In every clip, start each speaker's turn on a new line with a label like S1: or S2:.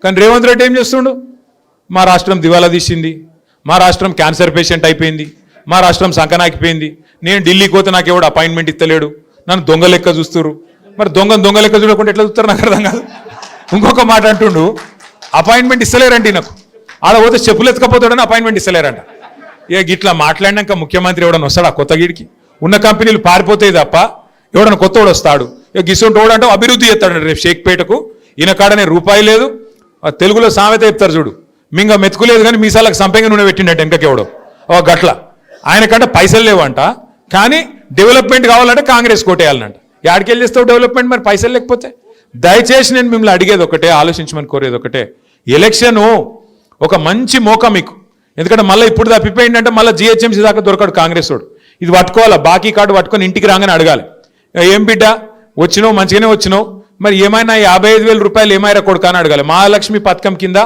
S1: కానీ రేవంత్ రెడ్డి ఏం చేస్తుండు? మా రాష్ట్రం దివాలా తీసింది, మా రాష్ట్రం క్యాన్సర్ పేషెంట్ అయిపోయింది, మా రాష్ట్రం సంకనాకిపోయింది, నేను ఢిల్లీకి పోతే నాకు ఎవడు అపాయింట్మెంట్ ఇస్తలేడు, నన్ను దొంగ లెక్క చూస్తున్నారు. మరి దొంగ లెక్క చూడకుండా ఎట్లా చూస్తారు నాకు అర్థం కాదు. ఇంకొక మాట అంటుండు, అపాయింట్మెంట్ ఇస్తలేరండి నాకు, ఆడ పోతే చెప్పులు ఎత్తుకపోతాడని అపాయింట్మెంట్ ఇస్తలేరంట. ఇక ఇట్లా మాట్లాడినాక ముఖ్యమంత్రి ఎవడన్నా వస్తాడు ఆ కొత్త గీడికి? ఉన్న కంపెనీలు పారిపోతాయి తప్ప ఎవడన్నా కొత్తవాడు వస్తాడు? ఇక గిసొంటి వాడు అంటే అభివృద్ధి చేస్తాడు. రేపు షేక్పేటకు ఈయన కాడనే రూపాయి లేదు. తెలుగులో సామెత చెప్తారు చూడు, మింగ మెతుకులేదు కానీ మీసాలకు సంపెంగ నూనె పెట్టిండట వెనకకెవడో ఓ గట్ల. ఆయనకంటే పైసలు లేవంట, కానీ డెవలప్మెంట్ కావాలంటే కాంగ్రెస్ కోటేయాలనంట. యాడికెళ్ళి చేస్తావు డెవలప్మెంట్ మరి పైసలు లేకపోతే? దయచేసి నేను మిమ్మల్ని అడిగేది ఒకటే, ఆలోచించమని కోరేది ఒకటే, ఎలక్షను ఒక మంచి మోక మీకు. ఎందుకంటే మళ్ళీ ఇప్పుడు తప్పిపోయిందంటే మళ్ళీ జిహెచ్ఎంసీ దాకా దొరకడు కాంగ్రెస్ వాడు. ఇది పట్టుకోవాలా, బాకీ కార్డు పట్టుకొని ఇంటికి రాగానే అడగాలి, ఏం బిడ్డ వచ్చినావు, మంచిగానే వచ్చినావు, మరి ఏమైనా 55,000 రూపాయలు ఏమైనా కొడుకు అని అడగాలి. మహాలక్ష్మి పథకం కింద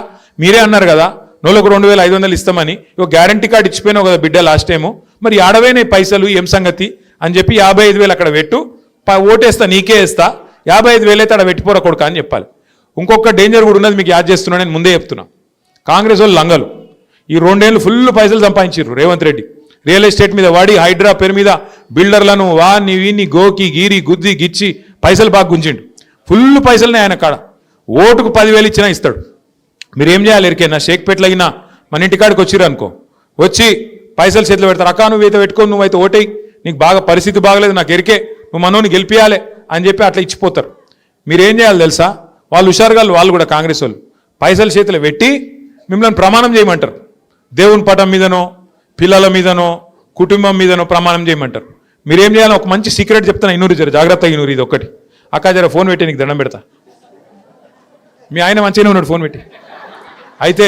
S1: మీరే అన్నారు కదా నెలకు 2,500 ఇస్తామని, ఒక గ్యారంటీ కార్డు ఇచ్చిపోయినావు కదా బిడ్డ లాస్ట్ టైము, మరి ఆడవేనే పైసలు ఏం సంగతి అని చెప్పి 55,000 అక్కడ పెట్టు, ఓటేస్తా నీకే వేస్తా, 55,000 అయితే అక్కడ పెట్టిపోరా కొడుకు అని చెప్పాలి. ఇంకొక డేంజర్ కూడా ఉన్నది మీకు యాడ్ చేస్తున్నా, నేను ముందే చెప్తున్నా. కాంగ్రెస్ వాళ్ళు లంగలు ఈ 2 ఏళ్ళు ఫుల్ పైసలు సంపాదించారు. రేవంత్ రెడ్డి రియల్ ఎస్టేట్ మీద వాడి, హైడ్రా పేరు మీద బిల్డర్లను వాన్ని వీన్ని గోకి గీరి గుద్ది గిచ్చి పైసలు బాగా గుంజిండు. ఫుల్ పైసలనే ఆయన కాడ. ఓటుకు 10,000 ఇచ్చినా ఇస్తాడు. మీరు ఏం చేయాలి ఎరికైనా? షేక్పేటలో అయినా మన ఇంటికాడికి వచ్చిర్రు అనుకో, వచ్చి పైసలు చేతిలో పెడతారు. అక్క నువ్వైతే పెట్టుకో, నువ్వైతే ఓటేయి, నీకు బాగా పరిస్థితి బాగలేదు, నాకు ఎరికే, నువ్వు మనోని గెలిపియాలి అని చెప్పి అట్లా ఇచ్చిపోతారు. మీరు ఏం చేయాలి తెలుసా? వాళ్ళు హుషారుగా వాళ్ళు కూడా కాంగ్రెస్ వాళ్ళు పైసలు చేతిలో పెట్టి మిమ్మల్ని ప్రమాణం చేయమంటారు. దేవుని పటం మీదనో, పిల్లల మీదనో, కుటుంబం మీదనో ప్రమాణం చేయమంటారు. మీరేం చేయాలి? ఒక మంచి సీక్రెట్ చెప్తాను, ఇన్నూరు జర జాగ్రత్తగా ఇన్నూరు. ఇది ఒక్కటి, అక్క జర ఫోన్ పెట్టి నీకు దండం పెడతా. మీ ఆయన మంచిగానే ఉన్నాడు ఫోన్ పెట్టి. అయితే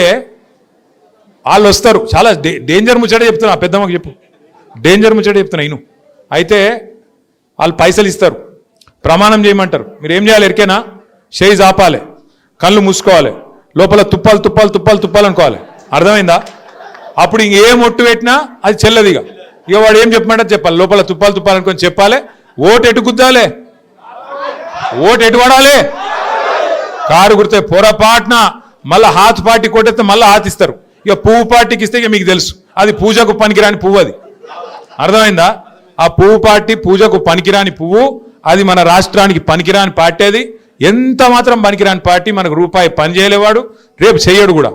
S1: వాళ్ళు వస్తారు, చాలా డేంజర్ ముచ్చట చెప్తున్నా, పెద్దమ్మకి చెప్పు, డేంజర్ ముచ్చట చెప్తున్నా ఇను. అయితే వాళ్ళు పైసలు ఇస్తారు, ప్రమాణం చేయమంటారు. మీరు ఏం చేయాలి ఎరికేనా? చేయి ఆపాలి, కళ్ళు మూసుకోవాలి, లోపల తుప్పాలు తుప్పాలు తుప్పాలు తుప్పాలు అనుకోవాలి. అర్థమైందా? అప్పుడు ఇంకేం ఒట్టు పెట్టినా అది చెల్లదిగా. ఇక వాడు ఏం చెప్పమంటే చెప్పాలి, లోపల తుప్పాలు తుప్పాలు అనుకొని చెప్పాలి. ఓటు ఎటు గుద్దాలి, ఓటు ఎటు పడాలి? కారు గుర్తే పొరపాటున మళ్ళీ హాత్ పార్టీ కొట్టేస్తే మళ్ళీ హాత్ ఇస్తారు. ఇక పువ్వు పార్టీకి ఇస్తే ఇక మీకు తెలుసు అది పూజకు పనికిరాని పువ్వు. అది అర్థమైందా? ఆ పువ్వు పార్టీ పూజకు పనికిరాని పువ్వు, అది మన రాష్ట్రానికి పనికిరాని పార్టీ. అది ఎంత మాత్రం పనికిరాని పార్టీ, మనకు రూపాయి పని చేయలేవాడు, రేపు చెయ్యడు కూడా.